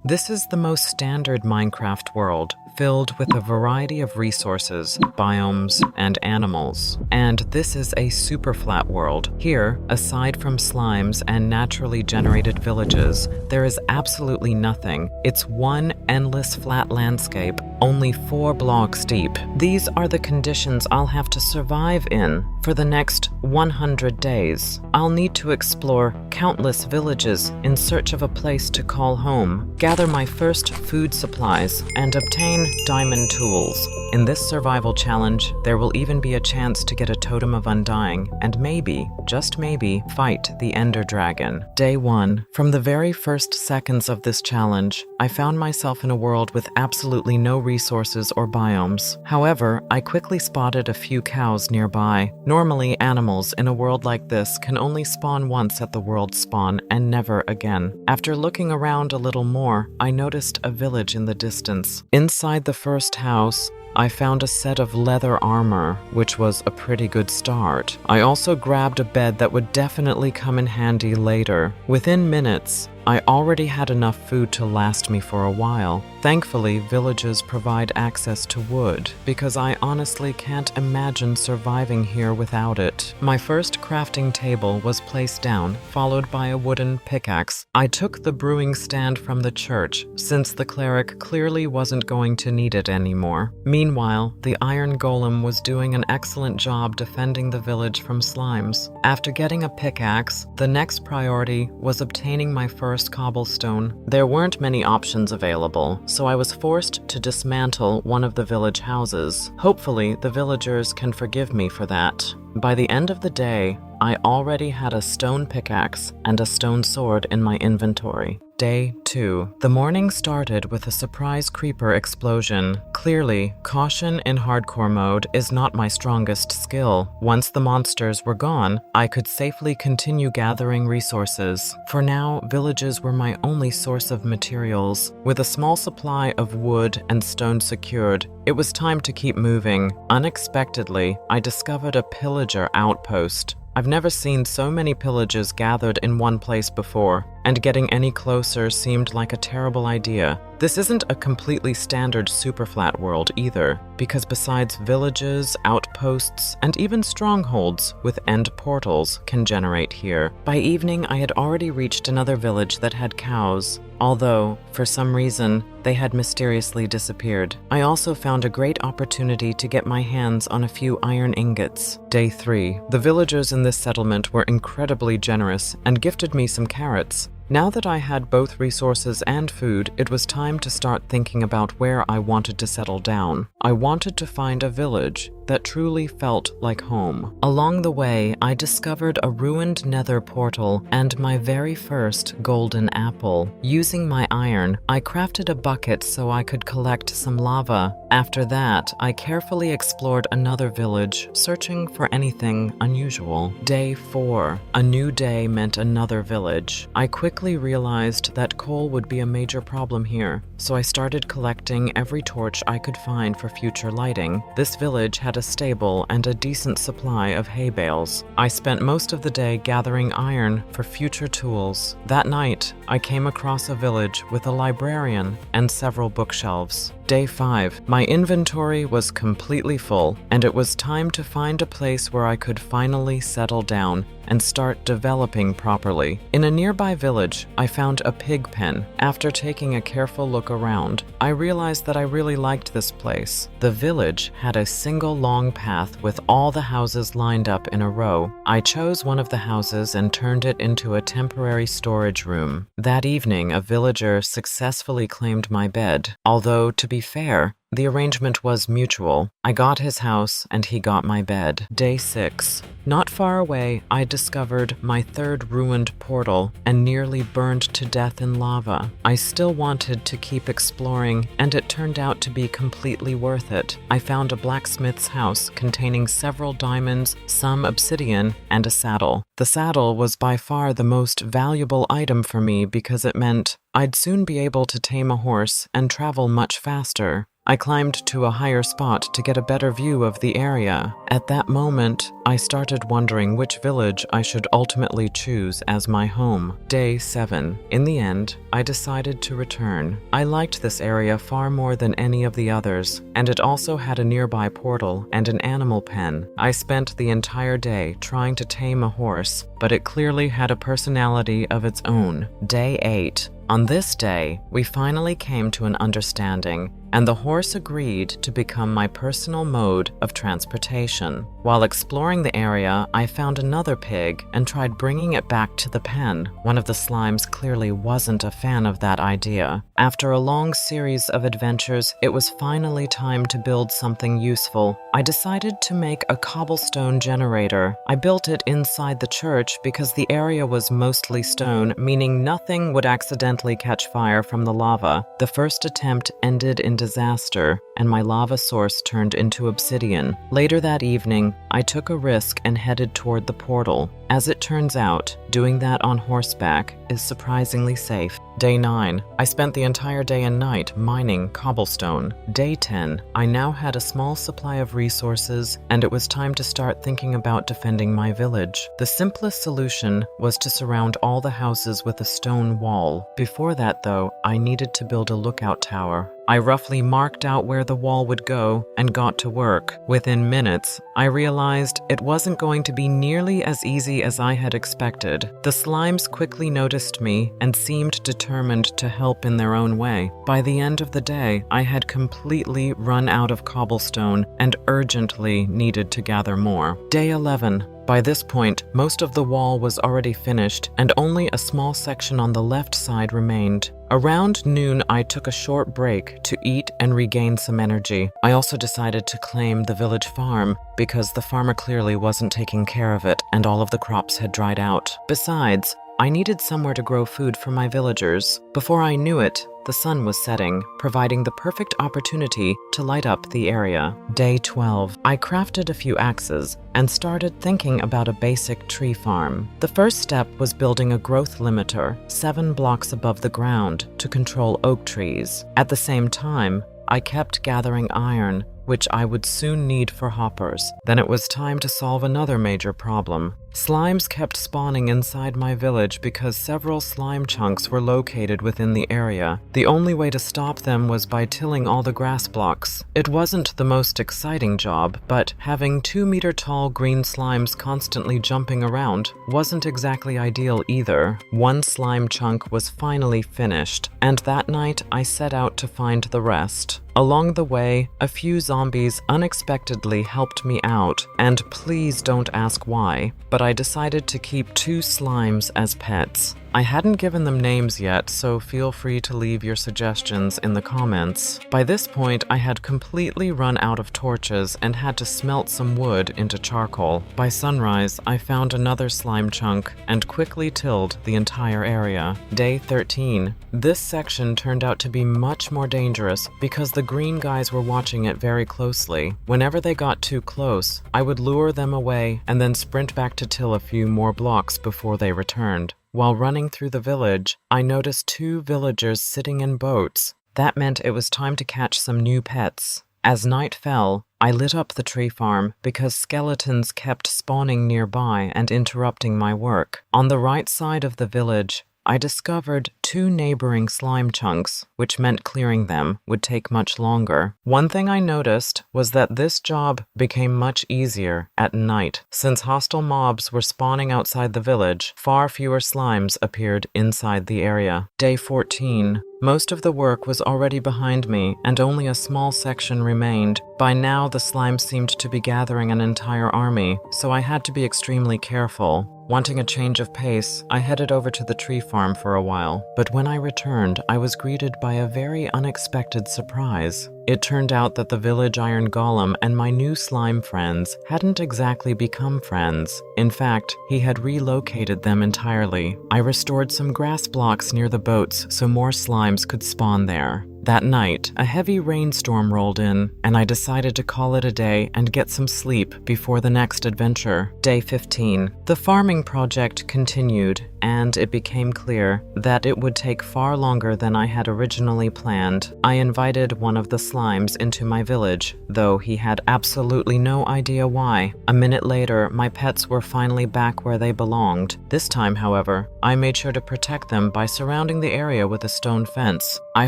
This is the most standard Minecraft world, filled with a variety of resources, biomes, and animals. And this is a superflat world. Here, aside from slimes and naturally generated villages, there is absolutely nothing. It's one endless flat landscape, only 4 blocks deep. These are the conditions I'll have to survive in for the next 100 days. I'll need to explore countless villages in search of a place to call home, gather my first food supplies, and obtain diamond tools. In this survival challenge, there will even be a chance to get a Totem of Undying and maybe, just maybe, fight the Ender Dragon. Day 1. From the very first seconds of this challenge, I found myself in a world with absolutely no resources or biomes. However, I quickly spotted a few cows nearby. Normally, animals in a world like this can only spawn once at the world spawn and never again. After looking around a little more, I noticed a village in the distance. Inside the first house, I found a set of leather armor, which was a pretty good start. I also grabbed a bed that would definitely come in handy later. Within minutes, I already had enough food to last me for a while. Thankfully, villages provide access to wood, because I honestly can't imagine surviving here without it. My first crafting table was placed down, followed by a wooden pickaxe. I took the brewing stand from the church, since the cleric clearly wasn't going to need it anymore. Meanwhile, the iron golem was doing an excellent job defending the village from slimes. After getting a pickaxe, the next priority was obtaining my first cobblestone. There weren't many options available, so I was forced to dismantle one of the village houses. Hopefully, the villagers can forgive me for that. By the end of the day, I already had a stone pickaxe and a stone sword in my inventory. Day 2. The morning started with a surprise creeper explosion. Clearly, caution in hardcore mode is not my strongest skill. Once the monsters were gone, I could safely continue gathering resources. For now, villages were my only source of materials. With a small supply of wood and stone secured, it was time to keep moving. Unexpectedly, I discovered a pillager outpost. I've never seen so many pillagers gathered in one place before, and getting any closer seemed like a terrible idea. This isn't a completely standard superflat world either, because besides villages, outposts, and even strongholds with end portals can generate here. By evening, I had already reached another village that had cows, although, for some reason, they had mysteriously disappeared. I also found a great opportunity to get my hands on a few iron ingots. Day 3. The villagers in this settlement were incredibly generous and gifted me some carrots. Now that I had both resources and food, it was time to start thinking about where I wanted to settle down. I wanted to find a village that truly felt like home. Along the way, I discovered a ruined nether portal and my very first golden apple. Using my iron, I crafted a bucket so I could collect some lava. After that, I carefully explored another village, searching for anything unusual. Day 4. A new day meant another village. I quickly realized that coal would be a major problem here, so I started collecting every torch I could find for future lighting. This village had a stable and a decent supply of hay bales. I spent most of the day gathering iron for future tools. That night, I came across a village with a librarian and several bookshelves. Day 5. My inventory was completely full, and it was time to find a place where I could finally settle down and start developing properly. In a nearby village, I found a pig pen. After taking a careful look around, I realized that I really liked this place. The village had a single long path with all the houses lined up in a row. I chose one of the houses and turned it into a temporary storage room. That evening, a villager successfully claimed my bed, although, to be fair, the arrangement was mutual. I got his house and he got my bed. Day 6. Not far away, I discovered my third ruined portal and nearly burned to death in lava. I still wanted to keep exploring, and it turned out to be completely worth it. I found a blacksmith's house containing several diamonds, some obsidian, and a saddle. The saddle was by far the most valuable item for me because it meant I'd soon be able to tame a horse and travel much faster. I climbed to a higher spot to get a better view of the area. At that moment, I started wondering which village I should ultimately choose as my home. Day 7. In the end, I decided to return. I liked this area far more than any of the others, and it also had a nearby portal and an animal pen. I spent the entire day trying to tame a horse, but it clearly had a personality of its own. Day 8. On this day, we finally came to an understanding, and the horse agreed to become my personal mode of transportation. While exploring the area, I found another pig and tried bringing it back to the pen. One of the slimes clearly wasn't a fan of that idea. After a long series of adventures, it was finally time to build something useful. I decided to make a cobblestone generator. I built it inside the church because the area was mostly stone, meaning nothing would accidentally catch fire from the lava. The first attempt ended in disaster, and my lava source turned into obsidian. Later that evening, I took a risk and headed toward the portal. As it turns out, doing that on horseback is surprisingly safe. Day 9. I spent the entire day and night mining cobblestone. Day 10. I now had a small supply of resources, and it was time to start thinking about defending my village. The simplest solution was to surround all the houses with a stone wall. Before that, though, I needed to build a lookout tower. I roughly marked out where the wall would go and got to work. Within minutes, I realized it wasn't going to be nearly as easy as I had expected. The slimes quickly noticed me and seemed determined to help in their own way. By the end of the day, I had completely run out of cobblestone and urgently needed to gather more. Day 11. By this point, most of the wall was already finished, and only a small section on the left side remained. Around noon, I took a short break to eat and regain some energy. I also decided to claim the village farm because the farmer clearly wasn't taking care of it and all of the crops had dried out. Besides, I needed somewhere to grow food for my villagers. Before I knew it, the sun was setting, providing the perfect opportunity to light up the area. Day 12. I crafted a few axes and started thinking about a basic tree farm. The first step was building a growth limiter 7 blocks above the ground to control oak trees. At the same time, I kept gathering iron, which I would soon need for hoppers. Then it was time to solve another major problem. Slimes kept spawning inside my village because several slime chunks were located within the area. The only way to stop them was by tilling all the grass blocks. It wasn't the most exciting job, but having 2-meter-tall green slimes constantly jumping around wasn't exactly ideal either. One slime chunk was finally finished, and that night I set out to find the rest. Along the way, a few zombies unexpectedly helped me out, and please don't ask why, but I decided to keep 2 slimes as pets. I hadn't given them names yet, so feel free to leave your suggestions in the comments. By this point, I had completely run out of torches and had to smelt some wood into charcoal. By sunrise, I found another slime chunk and quickly tilled the entire area. Day 13. This section turned out to be much more dangerous because the green guys were watching it very closely. Whenever they got too close, I would lure them away and then sprint back to till a few more blocks before they returned. While running through the village, I noticed 2 villagers sitting in boats. That meant it was time to catch some new pets. As night fell, I lit up the tree farm because skeletons kept spawning nearby and interrupting my work. On the right side of the village, I discovered 2 neighboring slime chunks, which meant clearing them would take much longer. One thing I noticed was that this job became much easier at night. Since hostile mobs were spawning outside the village, far fewer slimes appeared inside the area. Day 14. Most of the work was already behind me, and only a small section remained. By now, the slime seemed to be gathering an entire army, so I had to be extremely careful. Wanting a change of pace, I headed over to the tree farm for a while, but when I returned, I was greeted by a very unexpected surprise. It turned out that the village iron golem and my new slime friends hadn't exactly become friends. In fact, he had relocated them entirely. I restored some grass blocks near the boats so more slimes could spawn there. That night, a heavy rainstorm rolled in, and I decided to call it a day and get some sleep before the next adventure. Day 15. The farming project continued, and it became clear that it would take far longer than I had originally planned. I invited one of the slimes into my village, though he had absolutely no idea why. A minute later, my pets were finally back where they belonged. This time, however, I made sure to protect them by surrounding the area with a stone fence. I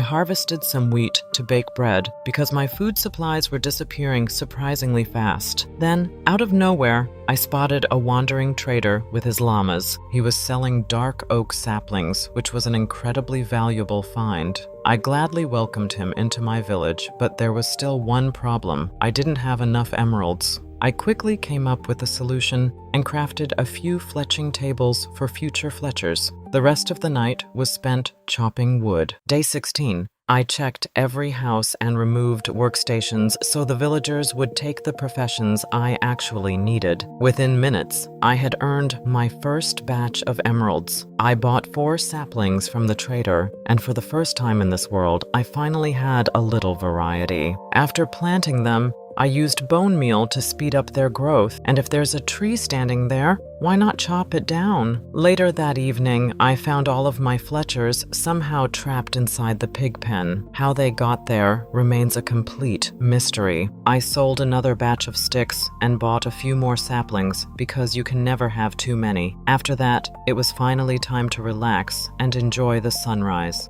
harvested some wheat to bake bread because my food supplies were disappearing surprisingly fast. Then, out of nowhere, I spotted a wandering trader with his llamas. He was selling dark oak saplings, which was an incredibly valuable find. I gladly welcomed him into my village, but there was still one problem. I didn't have enough emeralds. I quickly came up with a solution and crafted a few fletching tables for future fletchers. The rest of the night was spent chopping wood. Day 16. I checked every house and removed workstations so the villagers would take the professions I actually needed. Within minutes, I had earned my first batch of emeralds. I bought 4 saplings from the trader, and for the first time in this world, I finally had a little variety. After planting them, I used bone meal to speed up their growth, and if there's a tree standing there, why not chop it down? Later that evening, I found all of my fletchers somehow trapped inside the pig pen. How they got there remains a complete mystery. I sold another batch of sticks and bought a few more saplings because you can never have too many. After that, it was finally time to relax and enjoy the sunrise.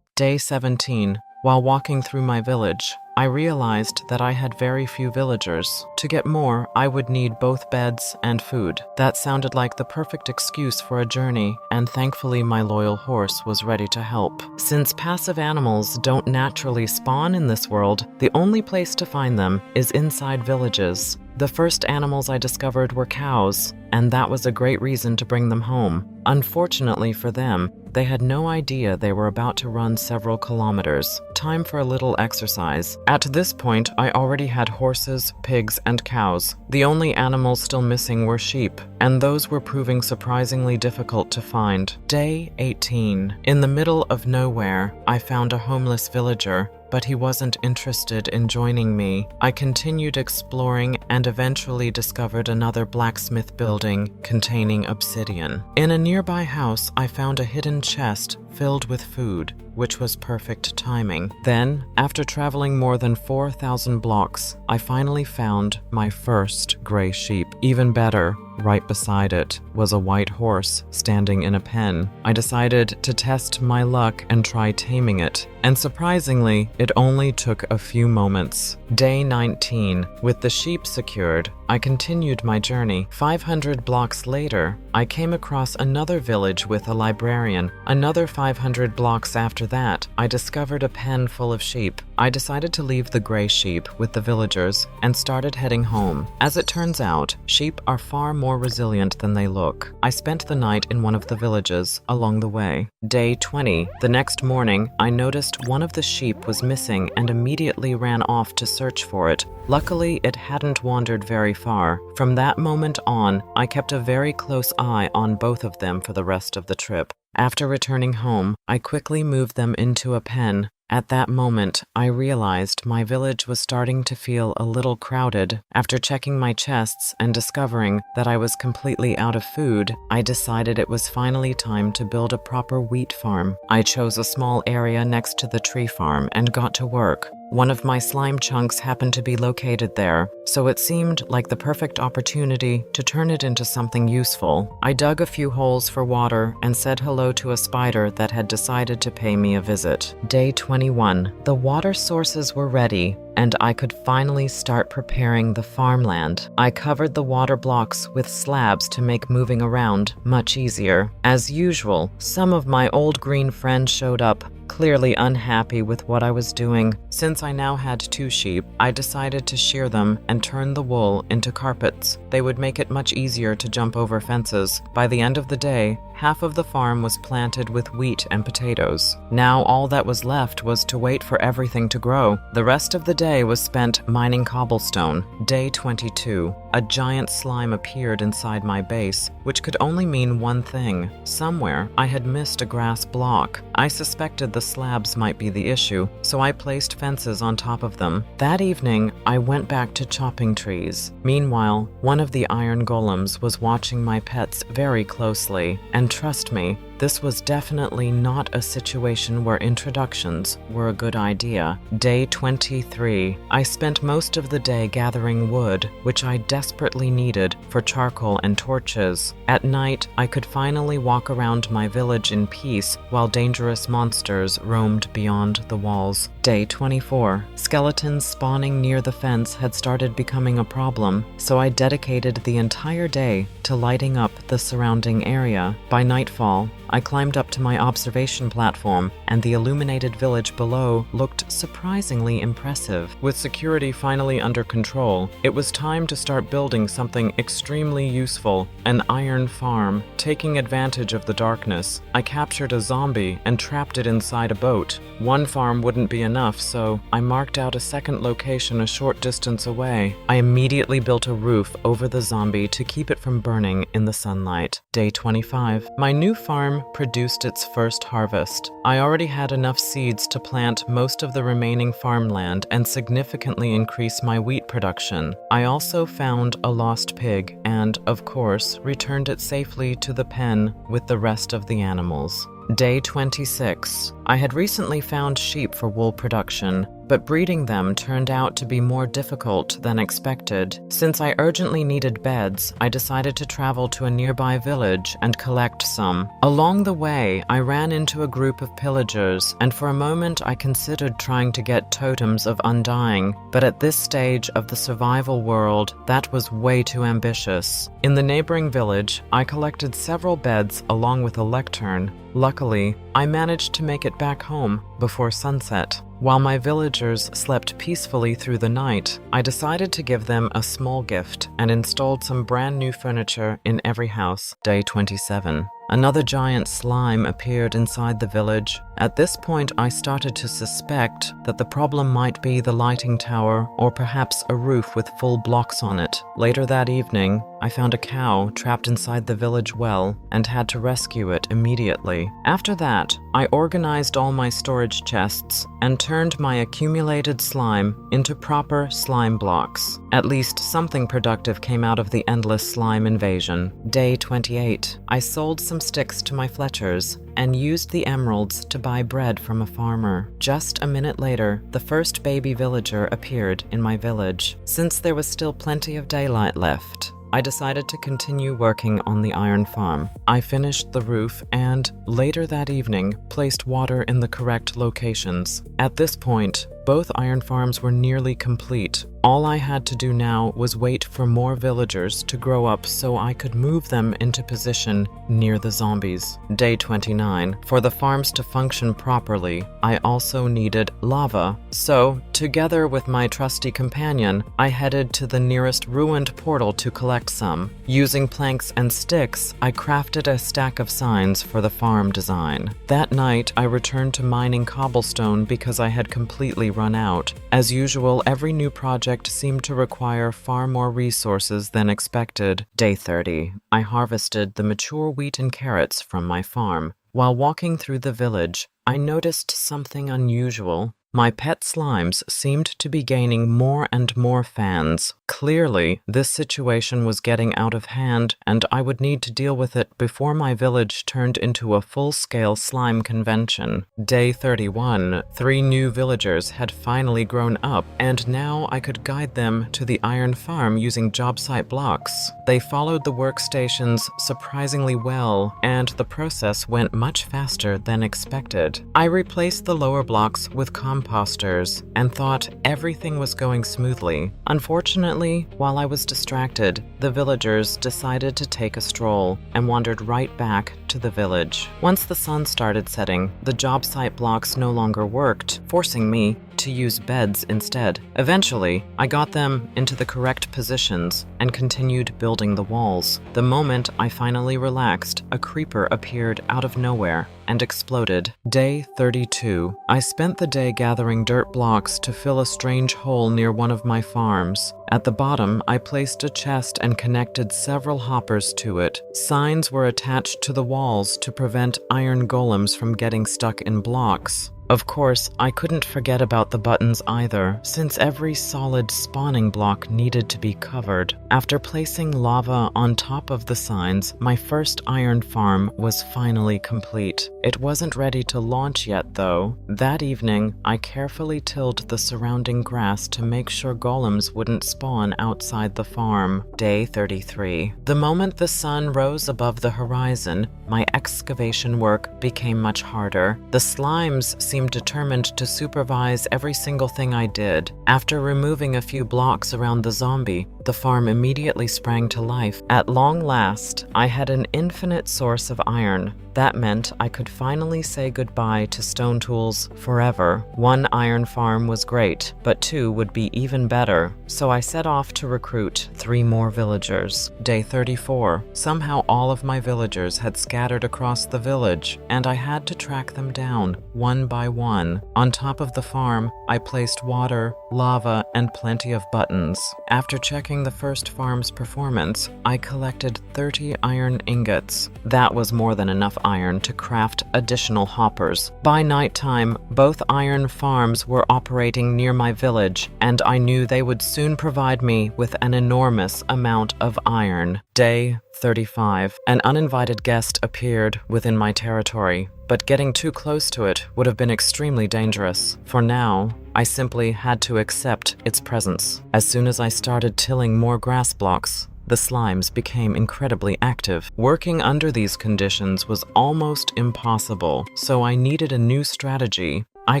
Day 17. While walking through my village, I realized that I had very few villagers. To get more, I would need both beds and food. That sounded like the perfect excuse for a journey, and thankfully my loyal horse was ready to help. Since passive animals don't naturally spawn in this world, the only place to find them is inside villages. The first animals I discovered were cows, and that was a great reason to bring them home. Unfortunately for them, they had no idea they were about to run several kilometers. Time for a little exercise. At this point, I already had horses, pigs, and cows. The only animals still missing were sheep, and those were proving surprisingly difficult to find. Day 18. In the middle of nowhere, I found a homeless villager, but he wasn't interested in joining me. I continued exploring and eventually discovered another blacksmith building containing obsidian. In a nearby house, I found a hidden chest filled with food, which was perfect timing. Then, after traveling more than 4,000 blocks, I finally found my first gray sheep. Even better, right beside it was a white horse standing in a pen. I decided to test my luck and try taming it, and surprisingly, it only took a few moments. Day 19. With the sheep secured, I continued my journey. 500 blocks later, I came across another village with a librarian. Another 500 blocks after that, I discovered a pen full of sheep. I decided to leave the gray sheep with the villagers and started heading home. As it turns out, sheep are far more resilient than they look. I spent the night in one of the villages along the way. Day 20. The next morning, I noticed one of the sheep was missing and immediately ran off to search for it. Luckily, it hadn't wandered very far. From that moment on, I kept a very close eye on both of them for the rest of the trip. After returning home, I quickly moved them into a pen. At that moment, I realized my village was starting to feel a little crowded. After checking my chests and discovering that I was completely out of food, I decided it was finally time to build a proper wheat farm. I chose a small area next to the tree farm and got to work. One of my slime chunks happened to be located there, so it seemed like the perfect opportunity to turn it into something useful. I dug a few holes for water and said hello to a spider that had decided to pay me a visit. Day 21. The water sources were ready, and I could finally start preparing the farmland. I covered the water blocks with slabs to make moving around much easier. As usual, some of my old green friends showed up, clearly unhappy with what I was doing. Since I now had 2 sheep, I decided to shear them and turn the wool into carpets. They would make it much easier to jump over fences. By the end of the day, half of the farm was planted with wheat and potatoes. Now all that was left was to wait for everything to grow. The rest of the day was spent mining cobblestone. Day 22. a giant slime appeared inside my base, which could only mean one thing. Somewhere, I had missed a grass block. I suspected the slabs might be the issue, so I placed fences on top of them. That evening, I went back to chopping trees. Meanwhile, one of the iron golems was watching my pets very closely, and trust me, this was definitely not a situation where introductions were a good idea. Day 23. I spent most of the day gathering wood, which I desperately needed for charcoal and torches. At night, I could finally walk around my village in peace while dangerous monsters roamed beyond the walls. Day 24. Skeletons spawning near the fence had started becoming a problem, so I dedicated the entire day to lighting up the surrounding area. By nightfall, I climbed up to my observation platform, and the illuminated village below looked surprisingly impressive. With security finally under control, it was time to start building something extremely useful, an iron farm. Taking advantage of the darkness, I captured a zombie and trapped it inside a boat. One farm wouldn't be enough, so I marked out a second location a short distance away. I immediately built a roof over the zombie to keep it from burning in the sunlight. Day 25. My new farm produced its first harvest. I already had enough seeds to plant most of the remaining farmland and significantly increase my wheat production. I also found a lost pig and, of course, returned it safely to the pen with the rest of the animals. Day 26. I had recently found sheep for wool production, but breeding them turned out to be more difficult than expected. Since I urgently needed beds, I decided to travel to a nearby village and collect some. Along the way, I ran into a group of pillagers, and for a moment I considered trying to get totems of undying, but at this stage of the survival world, that was way too ambitious. In the neighboring village, I collected several beds along with a lectern. Luckily, I managed to make it back home before sunset. While my villagers slept peacefully through the night, I decided to give them a small gift and installed some brand new furniture in every house. Day 27. Another giant slime appeared inside the village. At this point, I started to suspect that the problem might be the lighting tower or perhaps a roof with full blocks on it. Later that evening, I found a cow trapped inside the village well and had to rescue it immediately. After that, I organized all my storage chests and turned my accumulated slime into proper slime blocks. At least something productive came out of the endless slime invasion. Day 28. I sold some sticks to my Fletchers and used the emeralds to buy bread from a farmer. Just a minute later, the first baby villager appeared in my village. Since there was still plenty of daylight left, I decided to continue working on the iron farm. I finished the roof and, later that evening, placed water in the correct locations. At this point, both iron farms were nearly complete. All I had to do now was wait for more villagers to grow up so I could move them into position near the zombies. Day 29. For the farms to function properly, I also needed lava. So, together with my trusty companion, I headed to the nearest ruined portal to collect some. Using planks and sticks, I crafted a stack of signs for the farm design. That night, I returned to mining cobblestone because I had completely run out. As usual, every new project seemed to require far more resources than expected. Day 30. I harvested the mature wheat and carrots from my farm. While walking through the village, I noticed something unusual. My pet slimes seemed to be gaining more and more fans. Clearly, this situation was getting out of hand, and I would need to deal with it before my village turned into a full-scale slime convention. Day 31. 3 new villagers had finally grown up, and now I could guide them to the iron farm using job site blocks. They followed the workstations surprisingly well, and the process went much faster than expected. I replaced the lower blocks with composters and thought everything was going smoothly. Unfortunately, while I was distracted, the villagers decided to take a stroll and wandered right back to the village. Once the sun started setting, the job site blocks no longer worked, forcing me to use beds instead. Eventually, I got them into the correct positions and continued building the walls. The moment I finally relaxed, a creeper appeared out of nowhere and exploded. Day 32. I spent the day gathering dirt blocks to fill a strange hole near one of my farms. At the bottom, I placed a chest and connected several hoppers to it. Signs were attached to the walls to prevent iron golems from getting stuck in blocks. Of course, I couldn't forget about the buttons either, since every solid spawning block needed to be covered. After placing lava on top of the signs, my first iron farm was finally complete. It wasn't ready to launch yet, though. That evening, I carefully tilled the surrounding grass to make sure golems wouldn't spawn outside the farm. Day 33. The moment the sun rose above the horizon, my excavation work became much harder. The slimes seemed determined to supervise every single thing I did. After removing a few blocks around the zombie, the farm immediately sprang to life. At long last, I had an infinite source of iron. That meant I could finally say goodbye to stone tools forever. 1 iron farm was great, but 2 would be even better, so I set off to recruit 3 more villagers. Day 34. Somehow all of my villagers had scattered across the village, and I had to track them down, one by one. On top of the farm, I placed water, lava, and plenty of buttons. After checking the first farm's performance, I collected 30 iron ingots. That was more than enough iron to craft additional hoppers. By nighttime, both iron farms were operating near my village, and I knew they would soon provide me with an enormous amount of iron. Day 35. An uninvited guest appeared within my territory, but getting too close to it would have been extremely dangerous. For now, I simply had to accept its presence. As soon as I started tilling more grass blocks, the slimes became incredibly active. Working under these conditions was almost impossible, so I needed a new strategy. I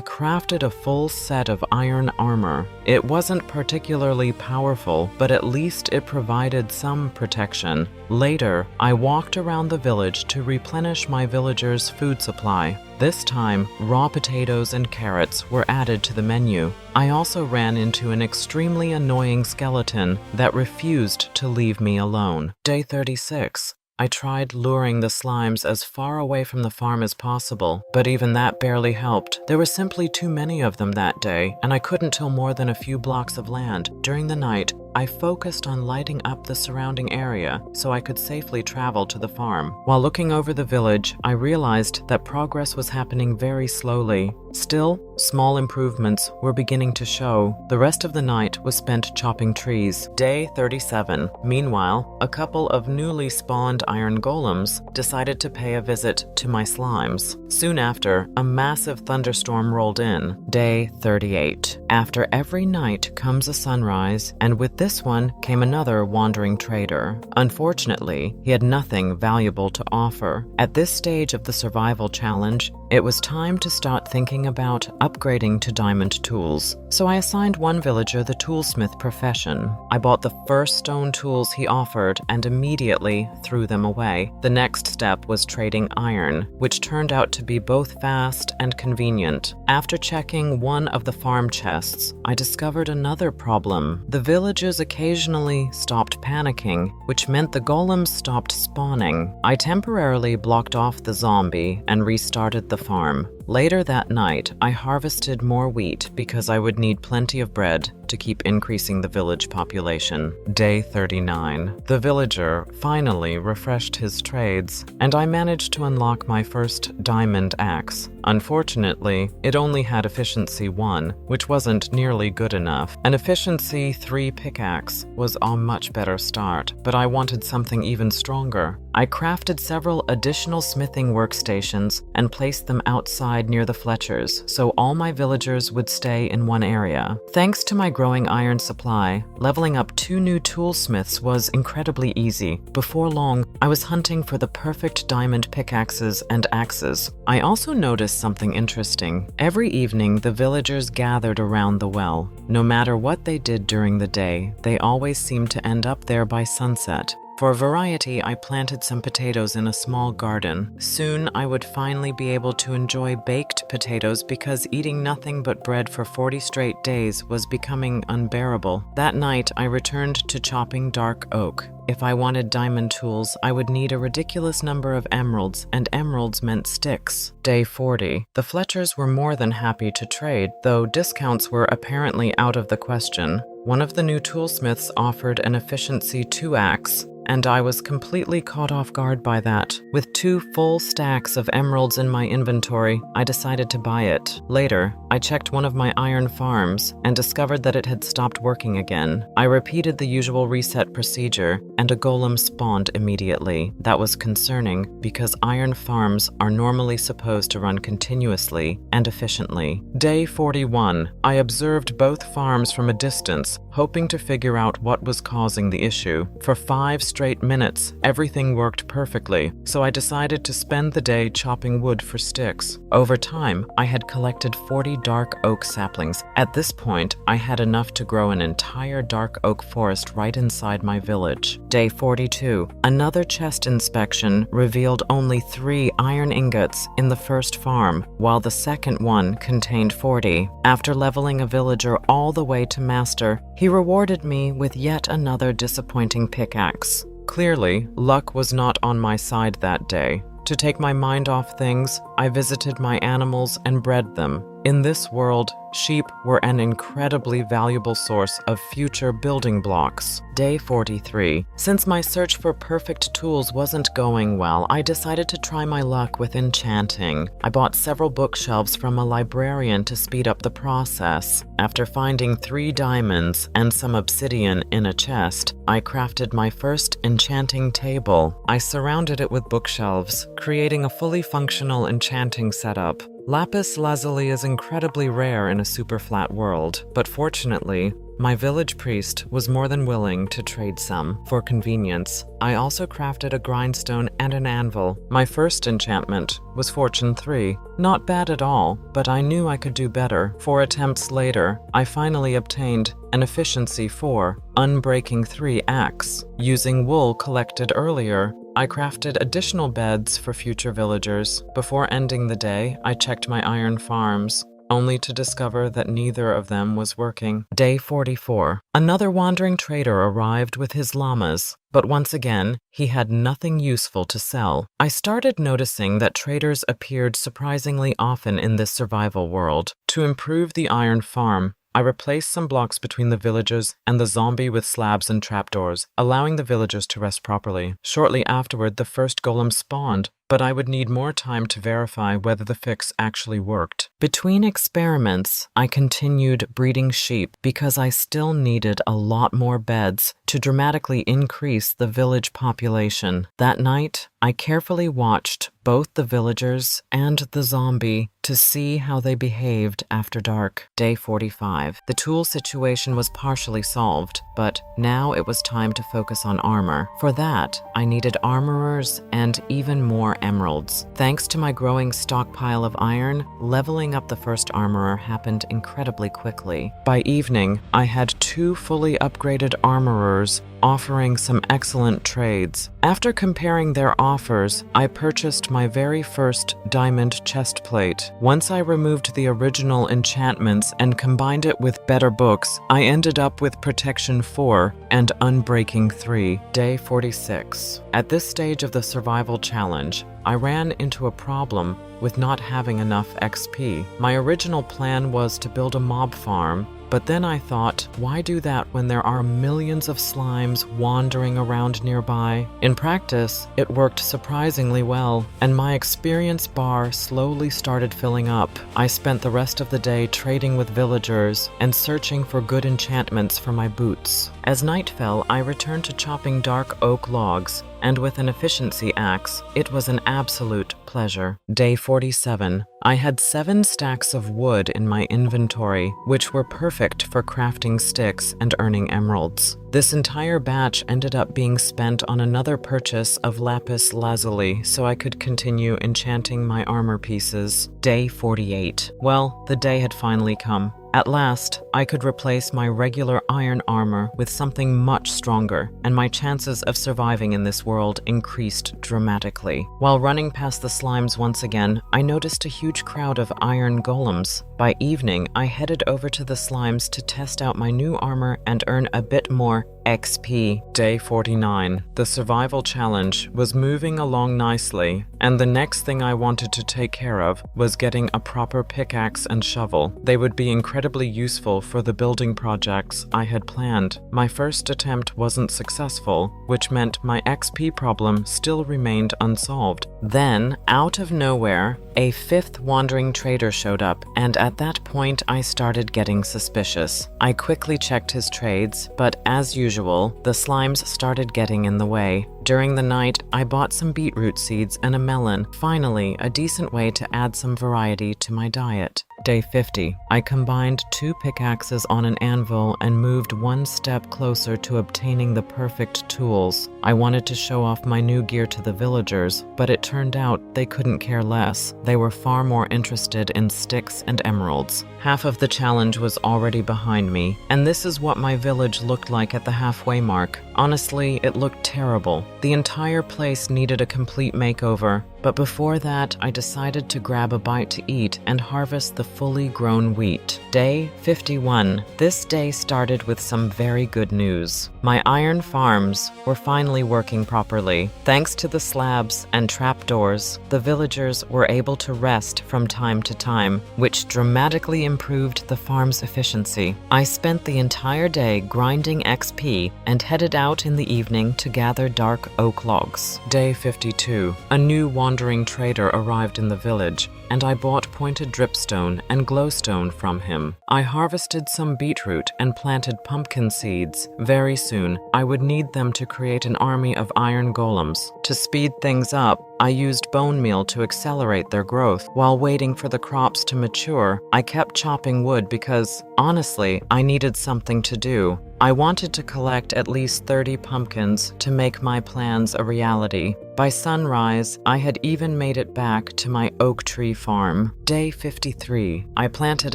crafted a full set of iron armor. It wasn't particularly powerful, but at least it provided some protection. Later, I walked around the village to replenish my villagers' food supply. This time, raw potatoes and carrots were added to the menu. I also ran into an extremely annoying skeleton that refused to leave me alone. Day 36. I tried luring the slimes as far away from the farm as possible, but even that barely helped. There were simply too many of them that day, and I couldn't till more than a few blocks of land. During the night, I focused on lighting up the surrounding area so I could safely travel to the farm. While looking over the village, I realized that progress was happening very slowly. Still, small improvements were beginning to show. The rest of the night was spent chopping trees. Day 37. Meanwhile, a couple of newly spawned iron golems decided to pay a visit to my slimes. Soon after, a massive thunderstorm rolled in. Day 38. After every night comes a sunrise, and with this one came another wandering trader. Unfortunately, he had nothing valuable to offer. At this stage of the survival challenge, it was time to start thinking about upgrading to diamond tools. So I assigned one villager the toolsmith profession. I bought the first stone tools he offered and immediately threw them away. The next step was trading iron, which turned out to be both fast and convenient. After checking one of the farm chests, I discovered another problem. The villagers occasionally stopped panicking, which meant the golems stopped spawning. I temporarily blocked off the zombie and restarted the farm. Later that night, I harvested more wheat because I would need plenty of bread to keep increasing the village population. Day 39. The villager finally refreshed his trades, and I managed to unlock my first diamond axe. Unfortunately, it only had efficiency 1, which wasn't nearly good enough. An efficiency 3 pickaxe was a much better start, but I wanted something even stronger. I crafted several additional smithing workstations and placed them outside near the Fletchers, so all my villagers would stay in one area. Thanks to my growing iron supply, leveling up 2 new toolsmiths was incredibly easy. Before long, I was hunting for the perfect diamond pickaxes and axes. I also noticed something interesting. Every evening, the villagers gathered around the well. No matter what they did during the day, they always seemed to end up there by sunset. For variety, I planted some potatoes in a small garden. Soon, I would finally be able to enjoy baked potatoes because eating nothing but bread for 40 straight days was becoming unbearable. That night, I returned to chopping dark oak. If I wanted diamond tools, I would need a ridiculous number of emeralds, and emeralds meant sticks. Day 40. The Fletchers were more than happy to trade, though discounts were apparently out of the question. One of the new toolsmiths offered an efficiency 2 axe, and I was completely caught off guard by that. With 2 full stacks of emeralds in my inventory, I decided to buy it. Later, I checked one of my iron farms and discovered that it had stopped working again. I repeated the usual reset procedure, and a golem spawned immediately. That was concerning because iron farms are normally supposed to run continuously and efficiently. Day 41. I observed both farms from a distance, hoping to figure out what was causing the issue. For 5 straight minutes, everything worked perfectly, so I decided to spend the day chopping wood for sticks. Over time, I had collected 40 dark oak saplings. At this point, I had enough to grow an entire dark oak forest right inside my village. Day 42. Another chest inspection revealed only 3 iron ingots in the first farm, while the second one contained 40. After leveling a villager all the way to master, he rewarded me with yet another disappointing pickaxe. Clearly, luck was not on my side that day. To take my mind off things, I visited my animals and bred them. In this world, sheep were an incredibly valuable source of future building blocks. Day 43. Since my search for perfect tools wasn't going well, I decided to try my luck with enchanting. I bought several bookshelves from a librarian to speed up the process. After finding 3 diamonds and some obsidian in a chest, I crafted my first enchanting table. I surrounded it with bookshelves, creating a fully functional enchanting setup. Lapis lazuli is incredibly rare in a superflat world, but fortunately, my village priest was more than willing to trade some for convenience. I also crafted a grindstone and an anvil. My first enchantment was Fortune 3. Not bad at all, but I knew I could do better. 4 attempts later, I finally obtained an efficiency 4, unbreaking 3 axe. Using wool collected earlier, I crafted additional beds for future villagers. Before ending the day, I checked my iron farms, only to discover that neither of them was working. Day 44. Another wandering trader arrived with his llamas, but once again, he had nothing useful to sell. I started noticing that traders appeared surprisingly often in this survival world. To improve the iron farm, I replaced some blocks between the villagers and the zombie with slabs and trapdoors, allowing the villagers to rest properly. Shortly afterward, the first golem spawned, but I would need more time to verify whether the fix actually worked. Between experiments, I continued breeding sheep because I still needed a lot more beds to dramatically increase the village population. That night, I carefully watched both the villagers and the zombie to see how they behaved after dark. Day 45. The tool situation was partially solved, but now it was time to focus on armor. For that, I needed armorers and even more emeralds. Thanks to my growing stockpile of iron, leveling up the first armorer happened incredibly quickly. By evening, I had 2 fully upgraded armorers offering some excellent trades. After comparing their offers, I purchased my very first diamond chest plate. Once I removed the original enchantments and combined it with better books, I ended up with Protection 4 and Unbreaking 3. Day 46. At this stage of the survival challenge, I ran into a problem with not having enough XP. My original plan was to build a mob farm, but then I thought, why do that when there are millions of slimes wandering around nearby? In practice, it worked surprisingly well, and my experience bar slowly started filling up. I spent the rest of the day trading with villagers and searching for good enchantments for my boots. As night fell, I returned to chopping dark oak logs, and with an efficiency axe, it was an absolute pleasure. Day 47. I had 7 stacks of wood in my inventory, which were perfect for crafting sticks and earning emeralds. This entire batch ended up being spent on another purchase of lapis lazuli so I could continue enchanting my armor pieces. Day 48. Well, the day had finally come. At last, I could replace my regular iron armor with something much stronger, and my chances of surviving in this world increased dramatically. While running past the slimes once again, I noticed a huge crowd of iron golems. By evening, I headed over to the slimes to test out my new armor and earn a bit more XP. Day 49. The survival challenge was moving along nicely, and the next thing I wanted to take care of was getting a proper pickaxe and shovel. They would be incredibly useful for the building projects I had planned. My first attempt wasn't successful, which meant my XP problem still remained unsolved. Then, out of nowhere, a fifth wandering trader showed up, and at that point I started getting suspicious. I quickly checked his trades, but as usual, the slimes started getting in the way. During the night, I bought some beetroot seeds and a melon, finally a decent way to add some variety to my diet. Day 50. I combined 2 pickaxes on an anvil and moved one step closer to obtaining the perfect tools. I wanted to show off my new gear to the villagers, but it turned out they couldn't care less. They were far more interested in sticks and emeralds. Half of the challenge was already behind me, and this is what my village looked like at the halfway mark. Honestly, it looked terrible. The entire place needed a complete makeover. But before that, I decided to grab a bite to eat and harvest the fully grown wheat. Day 51. This day started with some very good news. My iron farms were finally working properly. Thanks to the slabs and trapdoors, the villagers were able to rest from time to time, which dramatically improved the farm's efficiency. I spent the entire day grinding XP and headed out in the evening to gather dark oak logs. Day 52. A new wandering trader arrived in the village, and I bought pointed dripstone and glowstone from him. I harvested some beetroot and planted pumpkin seeds. Very soon, I would need them to create an army of iron golems. To speed things up, I used bone meal to accelerate their growth. While waiting for the crops to mature, I kept chopping wood because, honestly, I needed something to do. I wanted to collect at least 30 pumpkins to make my plans a reality. By sunrise, I had even made it back to my oak tree farm. Day 53. I planted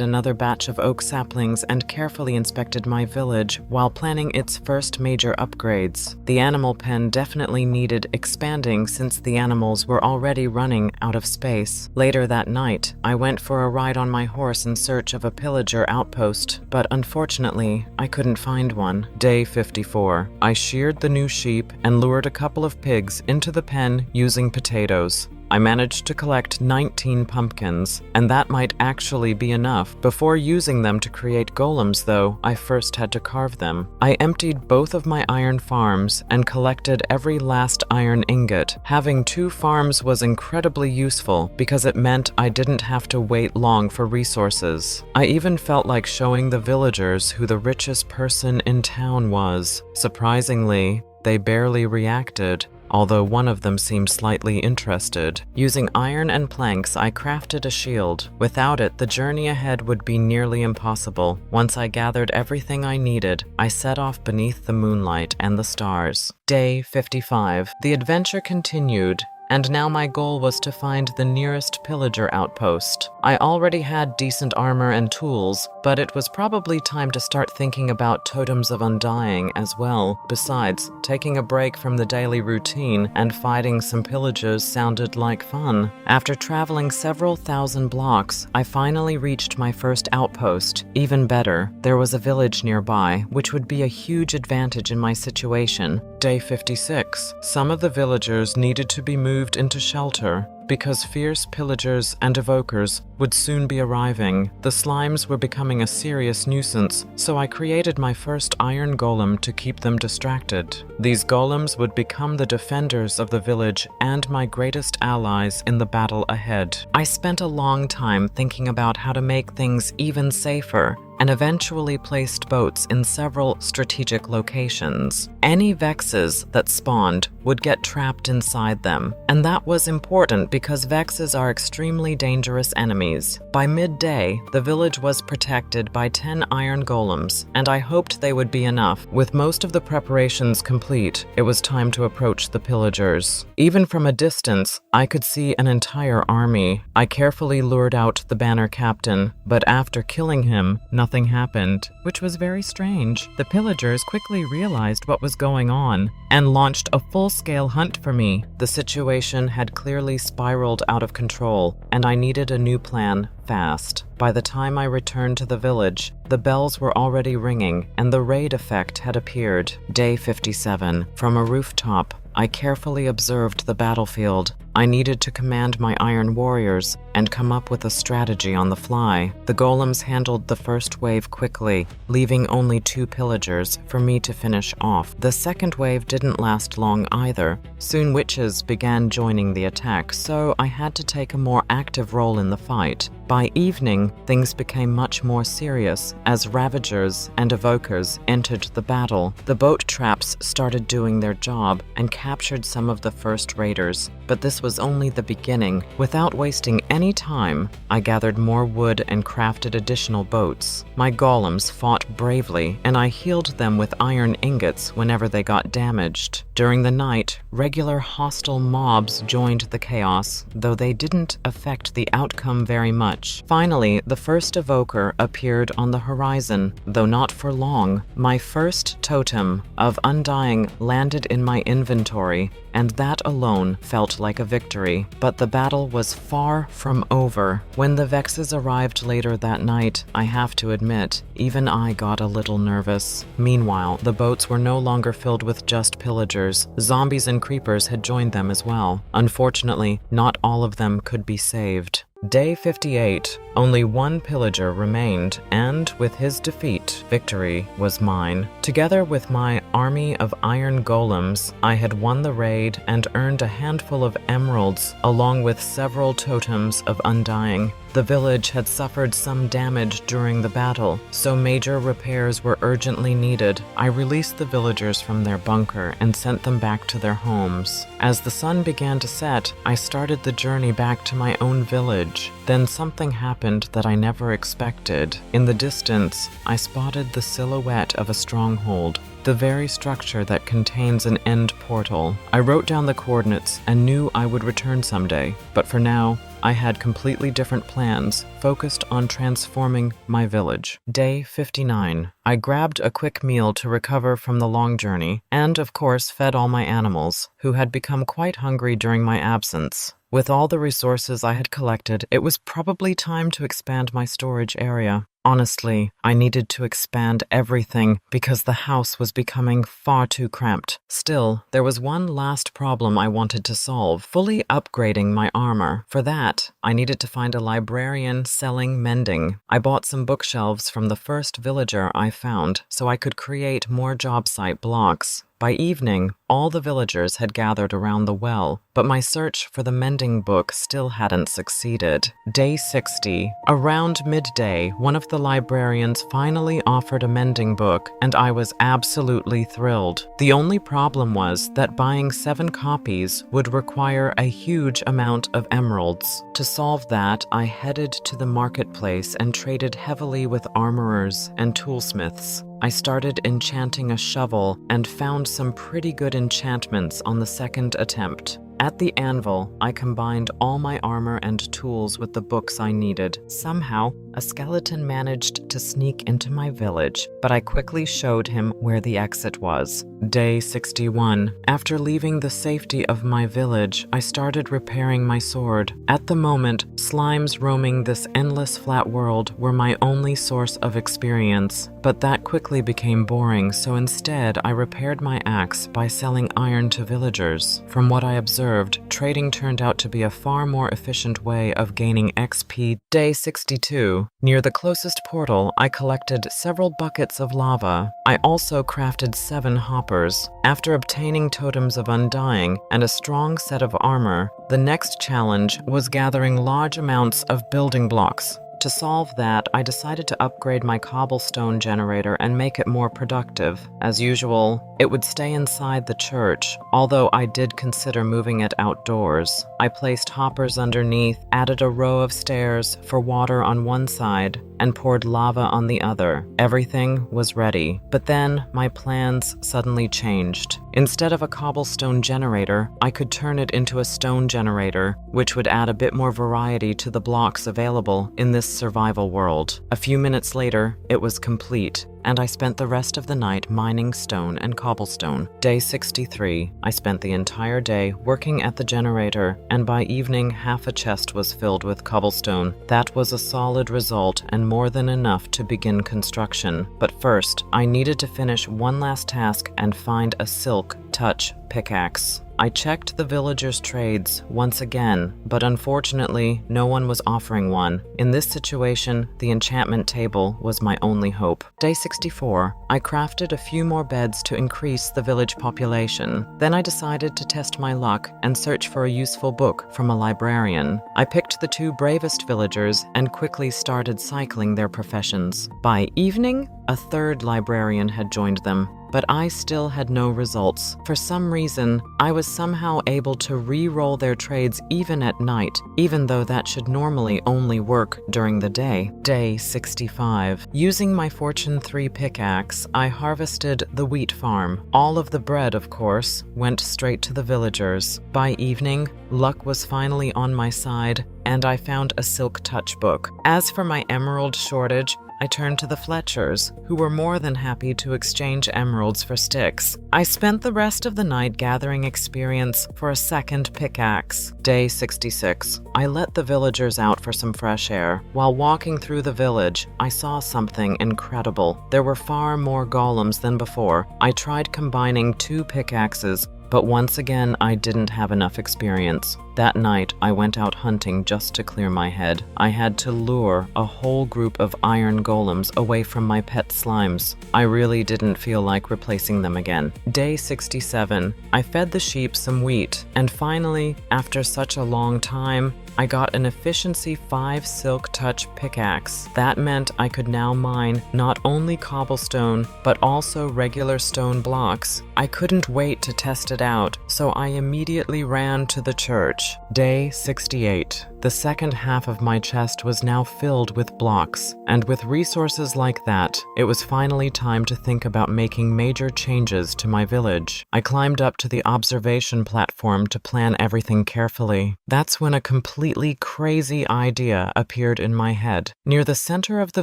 another batch of oak saplings and carefully inspected my village while planning its first major upgrades. The animal pen definitely needed expanding since the animals were already running out of space. Later that night, I went for a ride on my horse in search of a pillager outpost, but unfortunately, I couldn't find one. Day 54. I sheared the new sheep and lured a couple of pigs into the pen using potatoes. I managed to collect 19 pumpkins, and that might actually be enough. Before using them to create golems, though, I first had to carve them. I emptied both of my iron farms and collected every last iron ingot. Having 2 farms was incredibly useful because it meant I didn't have to wait long for resources. I even felt like showing the villagers who the richest person in town was. Surprisingly, they barely reacted, although one of them seemed slightly interested. Using iron and planks, I crafted a shield. Without it, the journey ahead would be nearly impossible. Once I gathered everything I needed, I set off beneath the moonlight and the stars. Day 55. The adventure continued, and now my goal was to find the nearest pillager outpost. I already had decent armor and tools, but it was probably time to start thinking about totems of undying as well. Besides, taking a break from the daily routine and fighting some pillagers sounded like fun. After traveling several thousand blocks, I finally reached my first outpost. Even better, there was a village nearby, which would be a huge advantage in my situation. Day 56. Some of the villagers needed to be moved into shelter because fierce pillagers and evokers would soon be arriving. The slimes were becoming a serious nuisance, so I created my first iron golem to keep them distracted. These golems would become the defenders of the village and my greatest allies in the battle ahead. I spent a long time thinking about how to make things even safer, and eventually placed boats in several strategic locations. Any vexes that spawned would get trapped inside them, and that was important because Vexes are extremely dangerous enemies. By midday, the village was protected by 10 iron golems, and I hoped they would be enough. With most of the preparations complete, it was time to approach the pillagers. Even from a distance, I could see an entire army. I carefully lured out the banner captain, but after killing him, nothing happened, which was very strange. The pillagers quickly realized what was going on and launched a full-scale hunt for me. The situation had clearly spiraled out of control, and I needed a new plan fast. By the time I returned to the village, the bells were already ringing and the raid effect had appeared. Day 57. From a rooftop, I carefully observed the battlefield. I needed to command my iron warriors and come up with a strategy on the fly. The golems handled the first wave quickly, leaving only 2 pillagers for me to finish off. The second wave didn't last long either. Soon witches began joining the attack, so I had to take a more active role in the fight. By evening, things became much more serious as ravagers and evokers entered the battle. The boat traps started doing their job and captured some of the first raiders, but this was only the beginning. Without wasting any time, I gathered more wood and crafted additional boats. My golems fought bravely, and I healed them with iron ingots whenever they got damaged. During the night, regular hostile mobs joined the chaos, though they didn't affect the outcome very much. Finally, the first evoker appeared on the horizon, though not for long. My first totem of Undying landed in my inventory, and that alone felt like a victory. But the battle was far from over. When the Vexes arrived later that night, I have to admit, even I got a little nervous. Meanwhile, the boats were no longer filled with just pillagers. Zombies and creepers had joined them as well. Unfortunately, not all of them could be saved. Day 58. Only 1 pillager remained, and with his defeat, victory was mine. Together with my army of iron golems, I had won the raid and earned a handful of emeralds, along with several totems of Undying. The village had suffered some damage during the battle, so major repairs were urgently needed. I released the villagers from their bunker and sent them back to their homes. As the sun began to set, I started the journey back to my own village. Then something happened that I never expected. In the distance, I spotted the silhouette of a stronghold, the very structure that contains an end portal. I wrote down the coordinates and knew I would return someday, but for now, I had completely different plans, focused on transforming my village. Day 59. I grabbed a quick meal to recover from the long journey, and of course fed all my animals, who had become quite hungry during my absence. With all the resources I had collected, it was probably time to expand my storage area. Honestly, I needed to expand everything because the house was becoming far too cramped. Still, there was one last problem I wanted to solve: fully upgrading my armor. For that, I needed to find a librarian selling mending. I bought some bookshelves from the first villager I found so I could create more job site blocks. By evening, all the villagers had gathered around the well, but my search for the mending book still hadn't succeeded. Day 60. Around midday, one of the librarians finally offered a mending book, and I was absolutely thrilled. The only problem was that buying 7 copies would require a huge amount of emeralds. To solve that, I headed to the marketplace and traded heavily with armorers and toolsmiths. I started enchanting a shovel and found some pretty good enchantments on the second attempt. At the anvil, I combined all my armor and tools with the books I needed. Somehow, a skeleton managed to sneak into my village, but I quickly showed him where the exit was. Day 61. After leaving the safety of my village, I started repairing my sword. At the moment, slimes roaming this endless flat world were my only source of experience, but that quickly became boring, so instead I repaired my axe by selling iron to villagers. From what I observed, trading turned out to be a far more efficient way of gaining XP. Day 62. Near the closest portal, I collected several buckets of lava. I also crafted 7 hoppers. After obtaining totems of Undying and a strong set of armor, the next challenge was gathering large amounts of building blocks. To solve that, I decided to upgrade my cobblestone generator and make it more productive. As usual, It would stay inside the church, although I did consider moving it outdoors. I placed hoppers underneath, added a row of stairs for water on one side, and poured lava on the other. Everything was ready. But then my plans suddenly changed. Instead of a cobblestone generator, I could turn it into a stone generator, which would add a bit more variety to the blocks available in this survival world. A few minutes later, it was complete, and I spent the rest of the night mining stone and cobblestone. Day 63, I spent the entire day working at the generator, and by evening half a chest was filled with cobblestone. That was a solid result and more than enough to begin construction. But first, I needed to finish one last task and find a silk touch pickaxe. I checked the villagers' trades once again, but unfortunately, no one was offering one. In this situation, the enchantment table was my only hope. Day 64, I crafted a few more beds to increase the village population. Then I decided to test my luck and search for a useful book from a librarian. I picked the 2 bravest villagers and quickly started cycling their professions. By evening, a 3rd librarian had joined them, but I still had no results. For some reason, I was somehow able to re-roll their trades even at night, even though that should normally only work during the day. Day 65. Using my Fortune 3 pickaxe, I harvested the wheat farm. All of the bread, of course, went straight to the villagers. By evening, luck was finally on my side, and I found a Silk Touch book. As for my emerald shortage, I turned to the Fletchers, who were more than happy to exchange emeralds for sticks. I spent the rest of the night gathering experience for a second pickaxe. Day 66. I let the villagers out for some fresh air. While walking through the village, I saw something incredible. There were far more golems than before. I tried combining 2 pickaxes, but once again, I didn't have enough experience. That night, I went out hunting just to clear my head. I had to lure a whole group of iron golems away from my pet slimes. I really didn't feel like replacing them again. Day 67, I fed the sheep some wheat, and finally, after such a long time, I got an efficiency 5 Silk Touch pickaxe. That meant I could now mine not only cobblestone, but also regular stone blocks. I couldn't wait to test it out, so I immediately ran to the church. Day 68. The second half of my chest was now filled with blocks, and with resources like that, it was finally time to think about making major changes to my village. I climbed up to the observation platform to plan everything carefully. That's when a completely crazy idea appeared in my head. Near the center of the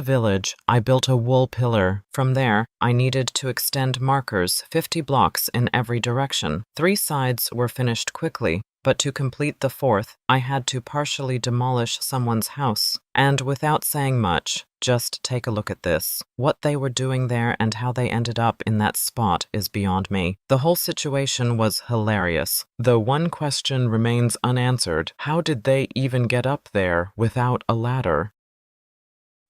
village, I built a wool pillar. From there, I needed to extend markers 50 blocks in every direction. 3 sides were finished quickly, but to complete the 4th, I had to partially demolish someone's house. And without saying much, just take a look at this. What they were doing there and how they ended up in that spot is beyond me. The whole situation was hilarious, though one question remains unanswered. How did they even get up there without a ladder?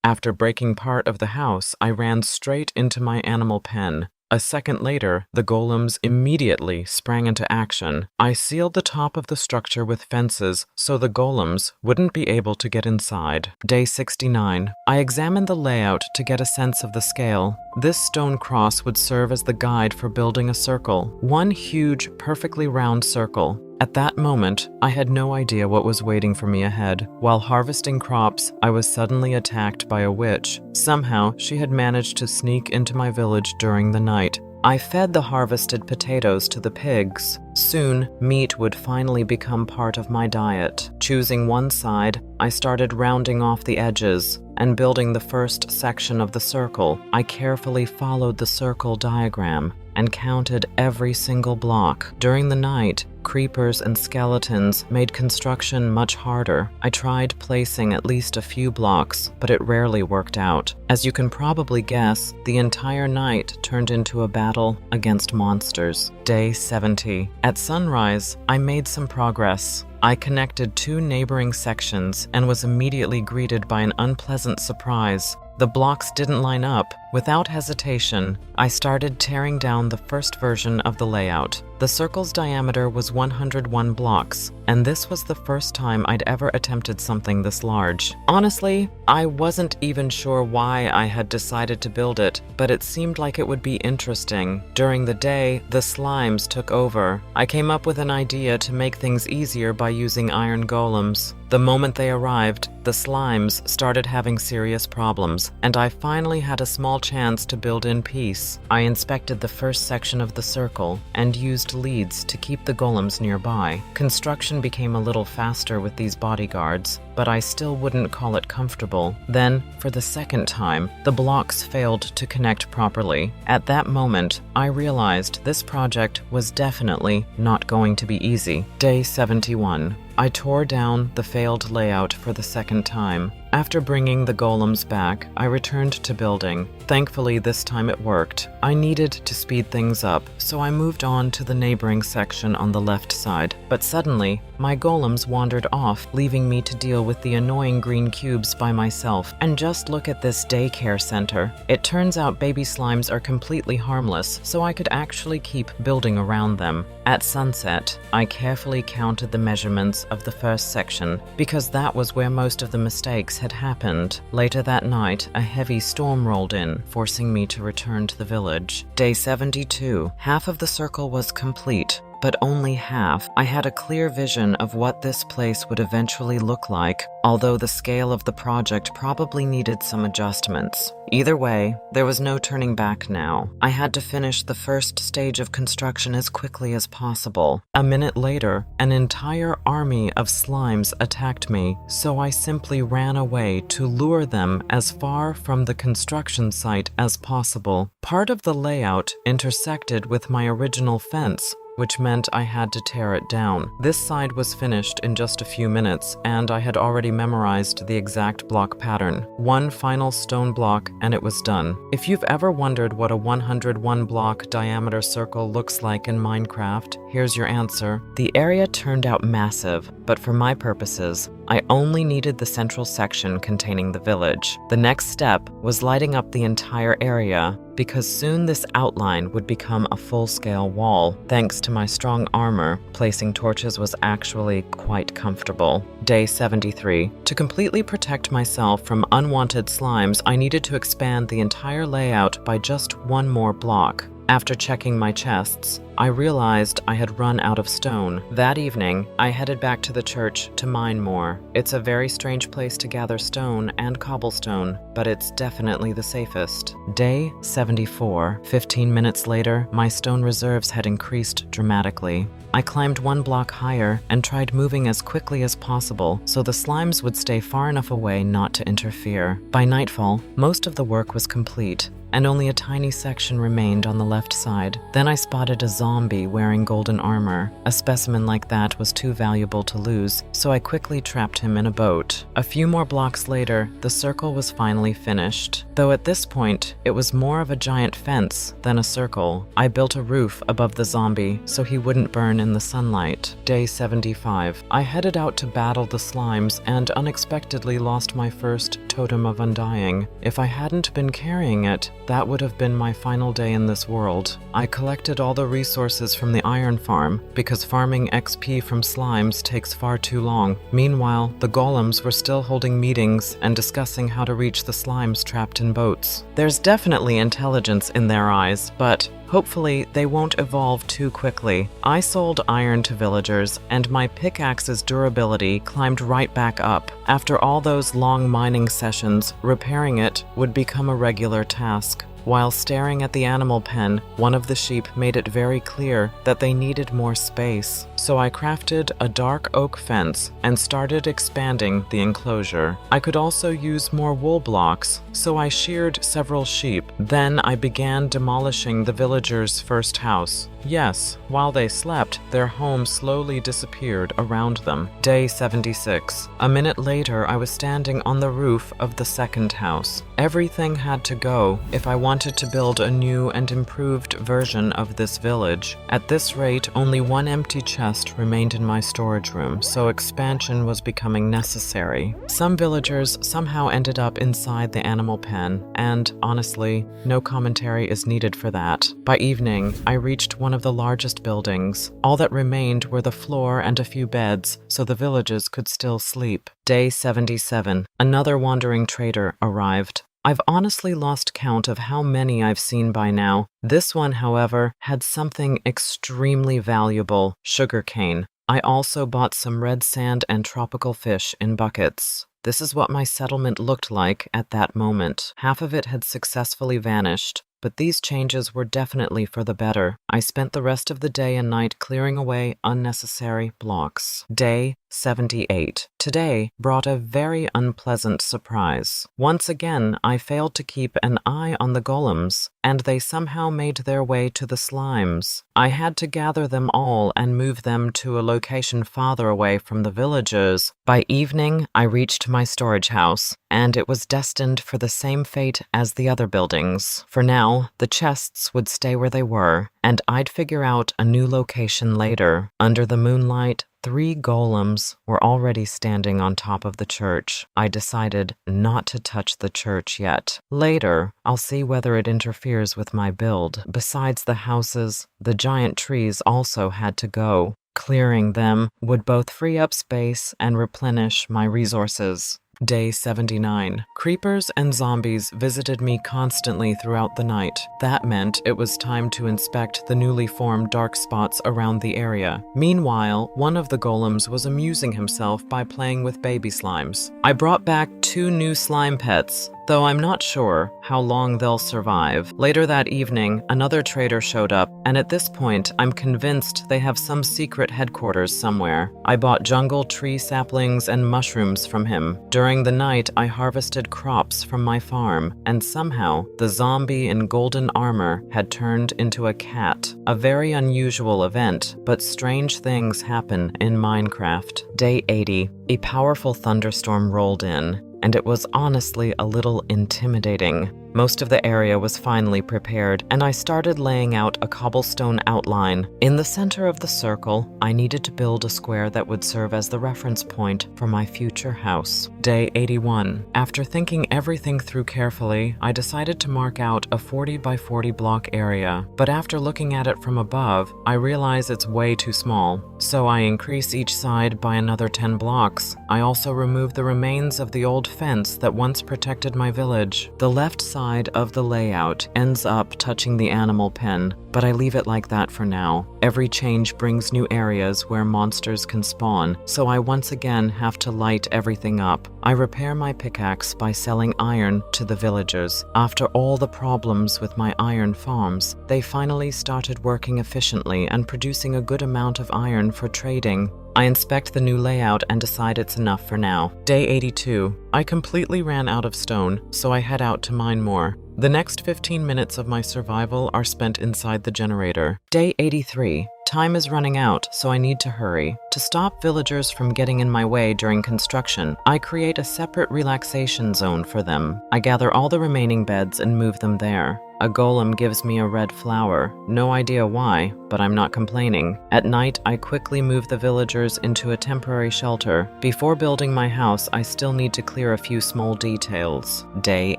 After breaking part of the house, I ran straight into my animal pen. A second later, the golems immediately sprang into action. I sealed the top of the structure with fences so the golems wouldn't be able to get inside. Day 69. I examined the layout to get a sense of the scale. This stone cross would serve as the guide for building a circle. One huge, perfectly round circle. At that moment, I had no idea what was waiting for me ahead. While harvesting crops, I was suddenly attacked by a witch. Somehow, she had managed to sneak into my village during the night. I fed the harvested potatoes to the pigs. Soon, meat would finally become part of my diet. Choosing one side, I started rounding off the edges and building the first section of the circle. I carefully followed the circle diagram and counted every single block. During the night, creepers and skeletons made construction much harder. I tried placing at least a few blocks, but it rarely worked out. As you can probably guess, the entire night turned into a battle against monsters. Day 70. At sunrise, I made some progress. I connected 2 neighboring sections and was immediately greeted by an unpleasant surprise. The blocks didn't line up. Without hesitation, I started tearing down the first version of the layout. The circle's diameter was 101 blocks, and this was the first time I'd ever attempted something this large. Honestly, I wasn't even sure why I had decided to build it, but it seemed like it would be interesting. During the day, the slimes took over. I came up with an idea to make things easier by using iron golems. The moment they arrived, the slimes started having serious problems, and I finally had a small chance to build in peace. I inspected the first section of the circle and used leads to keep the golems nearby. Construction became a little faster with these bodyguards, but I still wouldn't call it comfortable. Then, for the second time, the blocks failed to connect properly. At that moment, I realized this project was definitely not going to be easy. Day 71. I tore down the failed layout for the second time. After bringing the golems back, I returned to building. Thankfully, this time it worked. I needed to speed things up, so I moved on to the neighboring section on the left side. But suddenly, my golems wandered off, leaving me to deal with the annoying green cubes by myself. And just look at this daycare center. It turns out baby slimes are completely harmless, so I could actually keep building around them. At sunset, I carefully counted the measurements of the first section, because that was where most of the mistakes had happened. Later that night, a heavy storm rolled in, forcing me to return to the village. Day 72. Half of the circle was complete, but only half. I had a clear vision of what this place would eventually look like, although the scale of the project probably needed some adjustments. Either way, there was no turning back now. I had to finish the first stage of construction as quickly as possible. A minute later, an entire army of slimes attacked me, so I simply ran away to lure them as far from the construction site as possible. Part of the layout intersected with my original fence, which meant I had to tear it down. This side was finished in just a few minutes, and I had already memorized the exact block pattern. One final stone block, and it was done. If you've ever wondered what a 101 block diameter circle looks like in Minecraft, here's your answer. The area turned out massive, but for my purposes, I only needed the central section containing the village. The next step was lighting up the entire area, because soon this outline would become a full-scale wall. Thanks to my strong armor, placing torches was actually quite comfortable. Day 73. To completely protect myself from unwanted slimes, I needed to expand the entire layout by just one more block. After checking my chests, I realized I had run out of stone. That evening, I headed back to the church to mine more. It's a very strange place to gather stone and cobblestone, but it's definitely the safest. Day 74. 15 minutes later, my stone reserves had increased dramatically. I climbed one block higher and tried moving as quickly as possible so the slimes would stay far enough away not to interfere. By nightfall, most of the work was complete, and only a tiny section remained on the left side. Then I spotted a zombie wearing golden armor. A specimen like that was too valuable to lose, so I quickly trapped him in a boat. A few more blocks later, the circle was finally finished. Though at this point, it was more of a giant fence than a circle. I built a roof above the zombie so he wouldn't burn in the sunlight. Day 75. I headed out to battle the slimes and unexpectedly lost my first totem of undying. If I hadn't been carrying it, that would have been my final day in this world. I collected all the resources from the iron farm because farming XP from slimes takes far too long. Meanwhile, the golems were still holding meetings and discussing how to reach the slimes trapped in boats. There's definitely intelligence in their eyes, but hopefully, they won't evolve too quickly. I sold iron to villagers, and my pickaxe's durability climbed right back up. After all those long mining sessions, repairing it would become a regular task. While staring at the animal pen, one of the sheep made it very clear that they needed more space. So I crafted a dark oak fence and started expanding the enclosure. I could also use more wool blocks, so I sheared several sheep. Then I began demolishing the villagers' first house. Yes, while they slept, their home slowly disappeared around them. Day 76. A minute later, I was standing on the roof of the second house. Everything had to go if I wanted to build a new and improved version of this village. At this rate, only one empty chest rest remained in my storage room, so expansion was becoming necessary. Some villagers somehow ended up inside the animal pen, and honestly, no commentary is needed for that. By evening, I reached one of the largest buildings. All that remained were the floor and a few beds, so the villagers could still sleep. Day 77. Another wandering trader arrived. I've honestly lost count of how many I've seen by now. This one, however, had something extremely valuable: sugarcane. I also bought some red sand and tropical fish in buckets. This is what my settlement looked like at that moment. Half of it had successfully vanished, but these changes were definitely for the better. I spent the rest of the day and night clearing away unnecessary blocks. Day 78. Today brought a very unpleasant surprise. Once again, I failed to keep an eye on the golems, and they somehow made their way to the slimes. I had to gather them all and move them to a location farther away from the villagers. By evening, I reached my storage house, and it was destined for the same fate as the other buildings. For now, the chests would stay where they were, and I'd figure out a new location later. Under the moonlight, 3 golems were already standing on top of the church. I decided not to touch the church yet. Later, I'll see whether it interferes with my build. Besides the houses, the giant trees also had to go. Clearing them would both free up space and replenish my resources. Day 79. Creepers and zombies visited me constantly throughout the night. That meant it was time to inspect the newly formed dark spots around the area. Meanwhile, one of the golems was amusing himself by playing with baby slimes. I brought back 2 new slime pets, though I'm not sure how long they'll survive. Later that evening, another trader showed up, and at this point, I'm convinced they have some secret headquarters somewhere. I bought jungle tree saplings and mushrooms from him. During the night, I harvested crops from my farm, and somehow, the zombie in golden armor had turned into a cat. A very unusual event, but strange things happen in Minecraft. Day 80. A powerful thunderstorm rolled in, and it was honestly a little intimidating. Most of the area was finally prepared, and I started laying out a cobblestone outline. In the center of the circle, I needed to build a square that would serve as the reference point for my future house. Day 81. After thinking everything through carefully, I decided to mark out a 40 by 40 block area, but after looking at it from above, I realize it's way too small. So I increase each side by another 10 blocks. I also remove the remains of the old fence that once protected my village. The left side of the layout ends up touching the animal pen, but I leave it like that for now. Every change brings new areas where monsters can spawn, so I once again have to light everything up. I repair my pickaxe by selling iron to the villagers. After all the problems with my iron farms, they finally started working efficiently and producing a good amount of iron for trading. I inspect the new layout and decide it's enough for now. Day 82. I completely ran out of stone, so I head out to mine more. The next 15 minutes of my survival are spent inside the generator. Day 83. Time is running out, so I need to hurry. To stop villagers from getting in my way during construction, I create a separate relaxation zone for them. I gather all the remaining beds and move them there. A golem gives me a red flower. No idea why, but I'm not complaining. At night, I quickly move the villagers into a temporary shelter. Before building my house, I still need to clear a few small details. Day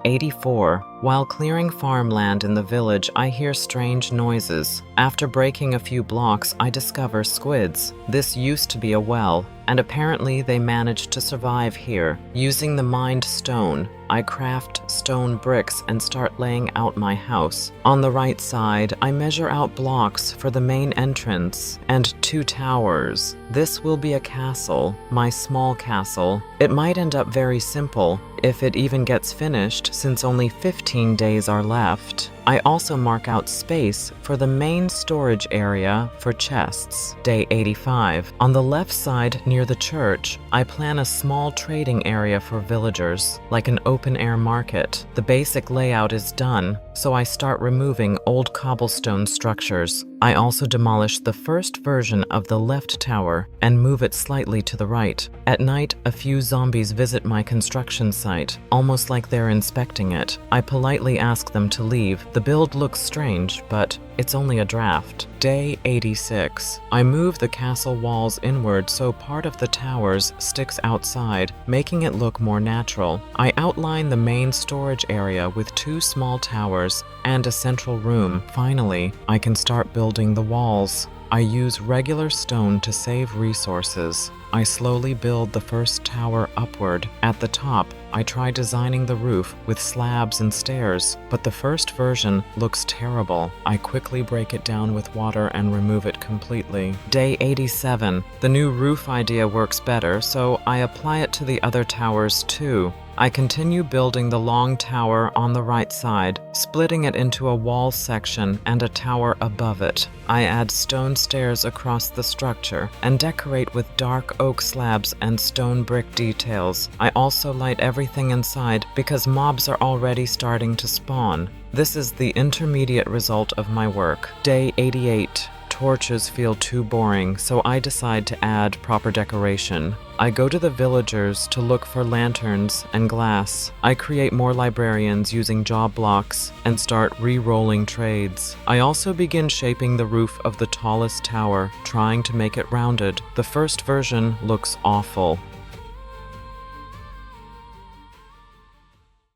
84. While clearing farmland in the village, I hear strange noises. After breaking a few blocks, I discover squids. This used to be a well, and apparently they managed to survive here. Using the mined stone, I craft stone bricks and start laying out my house. On the right side, I measure out blocks for the main entrance and 2 towers. This will be a castle, my small castle. It might end up very simple, if it even gets finished, since only 15 days are left. I also mark out space for the main storage area for chests. Day 85. On the left side near the church, I plan a small trading area for villagers, like an open-air market. The basic layout is done, so I start removing old cobblestone structures. I also demolish the first version of the left tower and move it slightly to the right. At night, a few zombies visit my construction site, almost like they're inspecting it. I politely ask them to leave. The build looks strange, but it's only a draft. Day 86. I move the castle walls inward so part of the towers sticks outside, making it look more natural. I outline the main storage area with 2 small towers and a central room. Finally, I can start building the walls. I use regular stone to save resources. I slowly build the first tower upward. At the top, I try designing the roof with slabs and stairs, but the first version looks terrible. I quickly break it down with water and remove it completely. Day 87. The new roof idea works better, so I apply it to the other towers too. I continue building the long tower on the right side, splitting it into a wall section and a tower above it. I add stone stairs across the structure and decorate with dark oak slabs and stone brick details. I also light everything inside because mobs are already starting to spawn. This is the intermediate result of my work. Day 88. Torches feel too boring, so I decide to add proper decoration. I go to the villagers to look for lanterns and glass. I create more librarians using job blocks and start re-rolling trades. I also begin shaping the roof of the tallest tower, trying to make it rounded. The first version looks awful.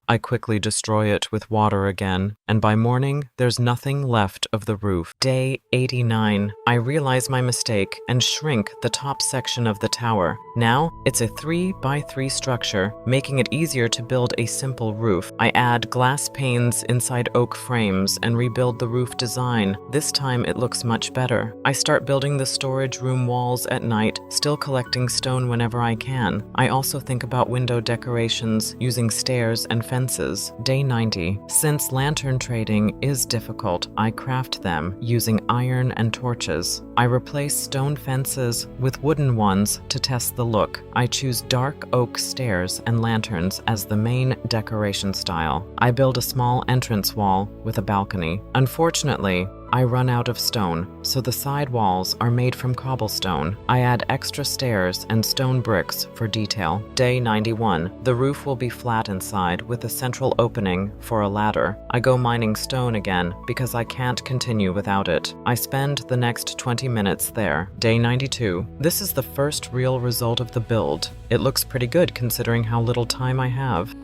I quickly destroy it with water again, and by morning, there's nothing left of the roof. Day 89. I realize my mistake and shrink the top section of the tower. Now, it's a 3x3 structure, making it easier to build a simple roof. I add glass panes inside oak frames and rebuild the roof design. This time, it looks much better. I start building the storage room walls at night, still collecting stone whenever I can. I also think about window decorations using stairs and fences. Day 90. Since lantern trading is difficult, I craft them using iron and torches. I replace stone fences with wooden ones to test the look. I choose dark oak stairs and lanterns as the main decoration style. I build a small entrance wall with a balcony. Unfortunately, I run out of stone, so the side walls are made from cobblestone. I add extra stairs and stone bricks for detail. Day 91. The roof will be flat inside with a central opening for a ladder. I go mining stone again because I can't continue without it. I spend the next 20 minutes there. Day 92. This is the first real result of the build. It looks pretty good considering how little time I have.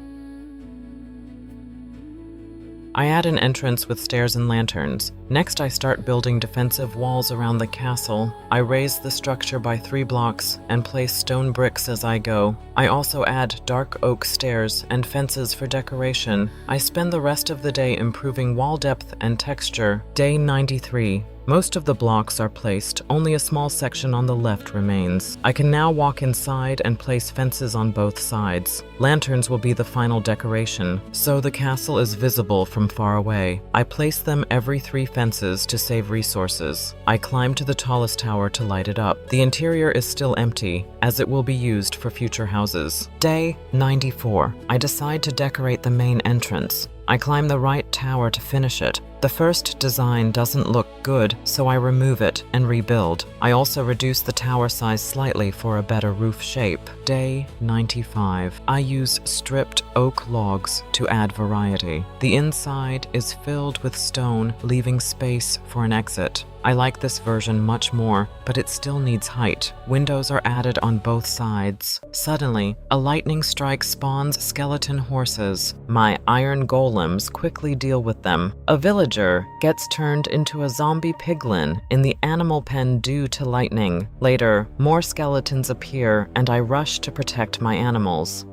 I add an entrance with stairs and lanterns. Next, I start building defensive walls around the castle. I raise the structure by 3 blocks and place stone bricks as I go. I also add dark oak stairs and fences for decoration. I spend the rest of the day improving wall depth and texture. Day 93. Most of the blocks are placed, only a small section on the left remains. I can now walk inside and place fences on both sides. Lanterns will be the final decoration, so the castle is visible from far away. I place them every 3 fences to save resources. I climb to the tallest tower to light it up. The interior is still empty, as it will be used for future houses. Day 94. I decide to decorate the main entrance. I climb the right tower to finish it. The first design doesn't look good, so I remove it and rebuild. I also reduce the tower size slightly for a better roof shape. Day 95. I use stripped oak logs to add variety. The inside is filled with stone, leaving space for an exit. I like this version much more, but it still needs height. Windows are added on both sides. Suddenly, a lightning strike spawns skeleton horses. My iron golems quickly deal with them. A villager gets turned into a zombie piglin in the animal pen due to lightning. Later, more skeletons appear, and I rush to protect my animals.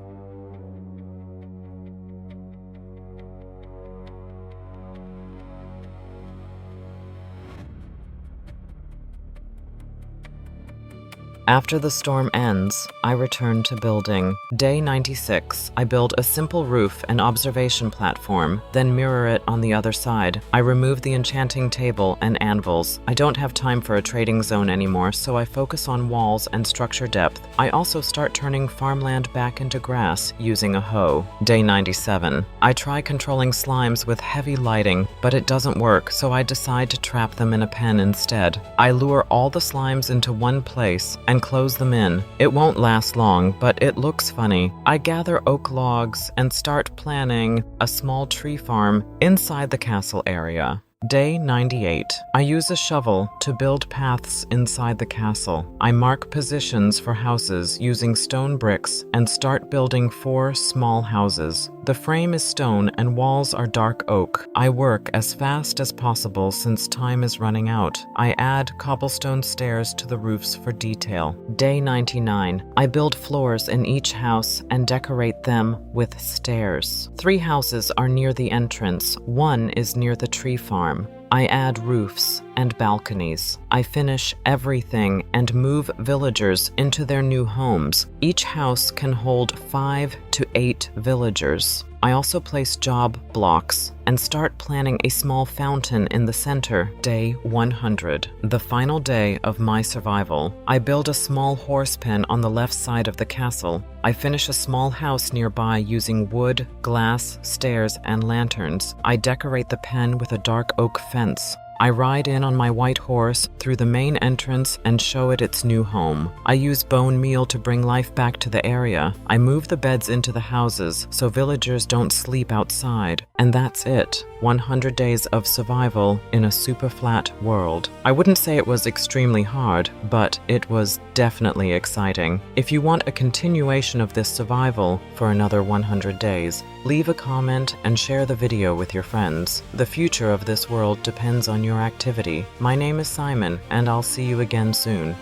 After the storm ends, I return to building. Day 96, I build a simple roof and observation platform, then mirror it on the other side. I remove the enchanting table and anvils. I don't have time for a trading zone anymore, so I focus on walls and structure depth. I also start turning farmland back into grass using a hoe. Day 97, I try controlling slimes with heavy lighting, but it doesn't work, so I decide to trap them in a pen instead. I lure all the slimes into one place and close them in. It won't last long, but it looks funny. I gather oak logs and start planning a small tree farm inside the castle area. Day 98. I use a shovel to build paths inside the castle. I mark positions for houses using stone bricks and start building 4 small houses. The frame is stone and walls are dark oak. I work as fast as possible since time is running out. I add cobblestone stairs to the roofs for detail. Day 99. I build floors in each house and decorate them with stairs. 3 houses are near the entrance. 1 is near the tree farm. I add roofs and balconies. I finish everything and move villagers into their new homes. Each house can hold 5 to 8 villagers. I also place job blocks and start planning a small fountain in the center. Day 100. The final day of my survival. I build a small horse pen on the left side of the castle. I finish a small house nearby using wood, glass, stairs, and lanterns. I decorate the pen with a dark oak fence. I ride in on my white horse through the main entrance and show it its new home. I use bone meal to bring life back to the area. I move the beds into the houses so villagers don't sleep outside. And that's it. 100 days of survival in a super flat world. I wouldn't say it was extremely hard, but it was definitely exciting. If you want a continuation of this survival for another 100 days, leave a comment and share the video with your friends. The future of this world depends on your activity. My name is Simon, and I'll see you again soon.